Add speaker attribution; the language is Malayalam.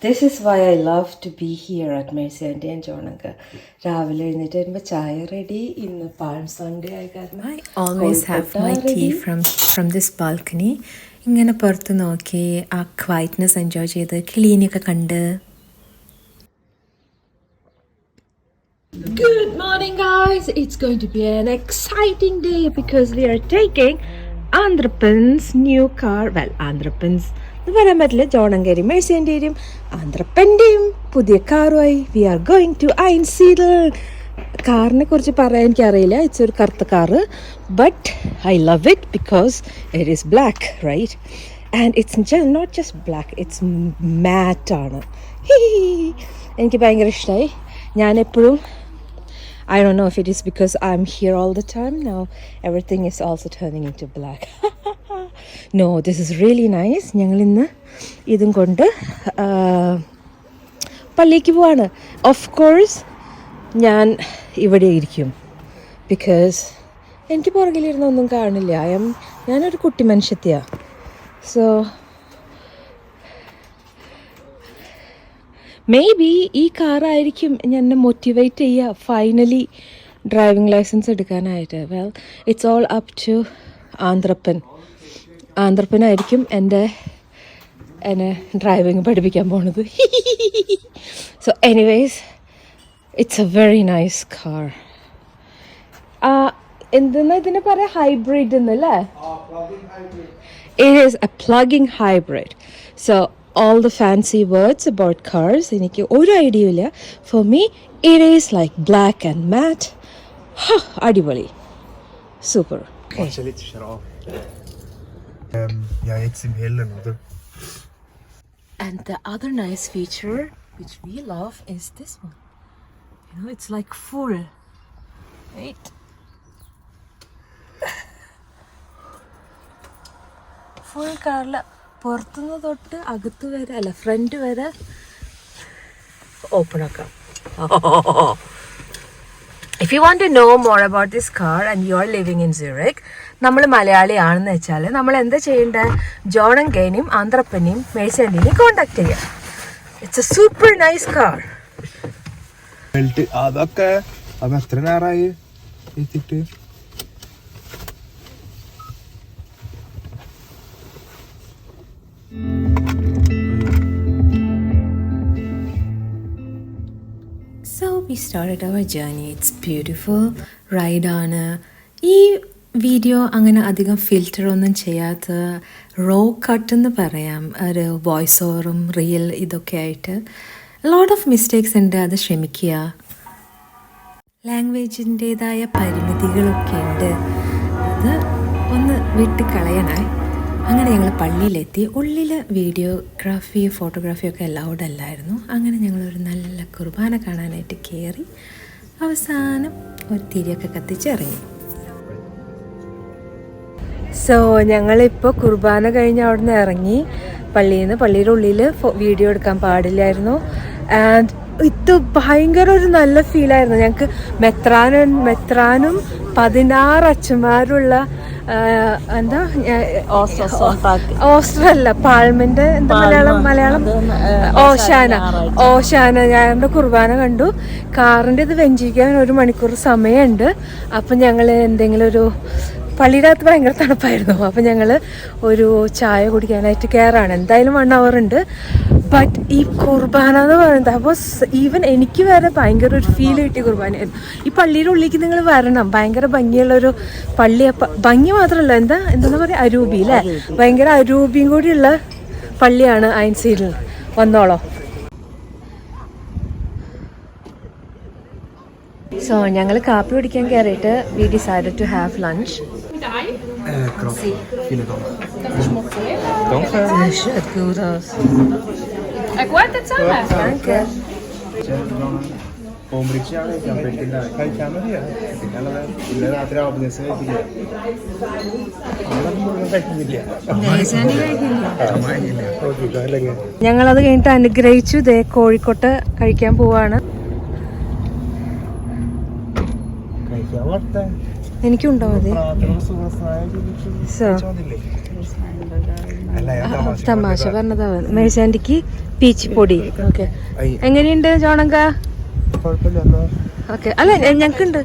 Speaker 1: This is why I love to be here at Mercy Aunty and Jonanga. രാവിലെ എഴുന്നേറ്റ് വരുമ്പോൾ ചായ റെഡി. ഇന്ന് പാം സൺഡേ ആയ കാരണം
Speaker 2: I always have my tea from this balcony. ഇങ്ങനെ പുറത്ത് നോക്കി ആ ക്വൈറ്റ്നെസ് എൻജോയ് ചെയ്ത് കിളീനെയൊക്കെ കണ്ട്.
Speaker 1: Good morning guys, it's going to be an exciting day because we are taking Andrapan's new car. Well, Andrapan's എന്ന് പറയാൻ പറ്റില്ല, ജോണങ്കേരിയും മേഴ്സി ആൻറ്റിയും ആന്ധ്രപ്പൻ്റെയും പുതിയ കാറുമായി we are going to Einsiedeln. കാറിനെ കുറിച്ച് പറയാൻ എനിക്കറിയില്ല. ഇറ്റ്സ് ഒരു കറുത്ത കാറ്, but I love it because it is black, right? And it's not just black, it's മാറ്റാണ്. എനിക്ക് ഭയങ്കര ഇഷ്ടമായി. ഞാനെപ്പോഴും I don't know if it is because I'm here all the time. Now everything is also turning into black. No, this is really nice. ഞങ്ങൾ ഇന്ന് ഇതും കൊണ്ട് പള്ളിക്ക് പോവാണ്. ഓഫ് കോഴ്സ് ഞാൻ ഇവിടെ ഇരിക്കും ബിക്കോസ് എനിക്ക് പുറകിലിരുന്ന് ഒന്നും കാണില്ല. ഞാനൊരു കുട്ടി മനുഷ്യത്തിയാണ്. സോ മേ ബി ഈ കാറായിരിക്കും എന്നെ മോട്ടിവേറ്റ് ചെയ്യുക ഫൈനലി ഡ്രൈവിംഗ് ലൈസൻസ് എടുക്കാനായിട്ട്. Well, it's all up to ആന്ധ്രപ്പനായിരിക്കും എന്നെ ഡ്രൈവിംഗ് പഠിപ്പിക്കാൻ പോണത്. So anyways, it's a very nice car. എന്തെന്നാ ഇതിനെ പറയാം, ഹൈബ്രിഡ് എന്നല്ലേ? It is a plugin hybrid. So all the fancy words about cars എനിക്ക് ഒരു ഐഡിയ ഇല്ല. For me it is like black and matte. അടിപൊളി, super.
Speaker 3: Ja, jetzt im Hellen, oder?
Speaker 1: And the other nice feature which we love is this one. You know, it's like full, right? Full കാറിൽ പുറത്തുനിന്ന് തൊട്ട് അകത്ത് വരെ, അല്ല ഫ്രണ്ട് വരെ ഓപ്പൺ ആക്കാം. If you want to know more about this car and you are living in Zurich, നമ്മൾ മലയാളിയാണെന്ന് വെച്ചാൽ നമ്മൾ എന്താ ചെയ്യേണ്ടത്? ജോണങ്കേനെയും ആന്ധ്രപ്പനെയും മേഴ്സി ആൻറ്റിനെയും കോണ്ടാക്ട് ചെയ്യാം. It's a super nice car.
Speaker 3: അതൊക്കെ അത് എത്ര നേരമായി എത്തിയിട്ട്?
Speaker 2: So we started our journey. It's beautiful ride ആണ്. ഈ വീഡിയോ അങ്ങനെ അധികം ഫിൽറ്റർ ഒന്നും ചെയ്യാത്ത റോ കട്ട് എന്ന് പറയാം. ഒരു വോയിസ് ഓവറും റിയൽ ഇതൊക്കെ ആയിട്ട് ലോട്ട് ഓഫ് മിസ്റ്റേക്സ് ഉണ്ട്, അത് ക്ഷമിക്കുക. ലാംഗ്വേജിൻ്റേതായ പരിമിതികളൊക്കെ ഉണ്ട്, അത് ഒന്ന് വിട്ട് കളയണേ. അങ്ങനെ ഞങ്ങൾ പള്ളിയിലെത്തി. ഉള്ളിൽ വീഡിയോഗ്രാഫി ഫോട്ടോഗ്രാഫിയൊക്കെ അലൗഡ് അല്ലായിരുന്നു. അങ്ങനെ ഞങ്ങളൊരു നല്ല കുർബാന കാണാനായിട്ട് കയറി. അവസാനം ഒരു തിരിയൊക്കെ കത്തിച്ചിറങ്ങി. സോ ഞങ്ങളിപ്പോൾ കുർബാന കഴിഞ്ഞ് അവിടെ നിന്ന് ഇറങ്ങി പള്ളിയുടെ ഉള്ളിൽ വീഡിയോ എടുക്കാൻ പാടില്ലായിരുന്നു. ആൻഡ് ഇത് ഭയങ്കര ഒരു നല്ല ഫീലായിരുന്നു ഞങ്ങൾക്ക്. മെത്രാനും 16 അച്ഛന്മാരുള്ള എന്താ ഓസ്റ്ററല്ല പാൾമെന്റ്, എന്താ മലയാളം ഓശാന ഞങ്ങളുടെ കുർബാന കണ്ടു. കാറിൻ്റെ ഇത് വെഞ്ചിരിക്കാൻ 1 മണിക്കൂർ സമയമുണ്ട്. അപ്പം ഞങ്ങൾ എന്തെങ്കിലും ഒരു പള്ളിയുടെ അകത്ത് ഭയങ്കര തണുപ്പായിരുന്നു. അപ്പം ഞങ്ങൾ ഒരു ചായ കുടിക്കാനായിട്ട് കയറാണ്. എന്തായാലും 1 hour ഉണ്ട്. ബട്ട് ഈ കുർബാന എന്ന് പറയുന്നത് അപ്പോൾ ഈവൻ എനിക്ക് വരെ ഭയങ്കര ഒരു ഫീൽ കിട്ടിയ കുർബാനയായിരുന്നു. ഈ പള്ളിയുടെ ഉള്ളിലേക്ക് നിങ്ങൾ വരണം. ഭയങ്കര ഭംഗിയുള്ളൊരു പള്ളി. ഭംഗി മാത്രമല്ല, എന്താ പറയുക, അരൂപി അല്ലേ? ഭയങ്കര അരൂപിയും കൂടിയുള്ള പള്ളിയാണ് ഐൻസീഡിൽ. വന്നോളോ. സോ ഞങ്ങൾ കാപ്പി കുടിക്കാൻ കയറിയിട്ട് we decided to have lunch.
Speaker 4: Guarda zusammen.
Speaker 1: Danke.
Speaker 3: Pomeriggio കഴിക്കാൻ മതിയാ. പിന്നെ രാത്രി ആവുമ്പോഴത്തേക്ക്
Speaker 1: ഞങ്ങളത് കഴിഞ്ഞിട്ട് അനുഗ്രഹിച്ചു. ദേ കോഴിക്കോട്ട് കഴിക്കാൻ പോവാണ്. എനിക്കുണ്ടോ മതി?
Speaker 3: അല്ല ഞാൻ
Speaker 2: തമാശ പറഞ്ഞതാവൻ. മേഴ്സാൻഡിക്ക് പീച്ച് പൊടി. ഓക്കെ, എങ്ങനെയുണ്ട് ജോണങ്ക?
Speaker 3: കുഴപ്പമില്ല.
Speaker 2: ഓക്കെ, അല്ല ഞങ്ങൾക്കുണ്ട്.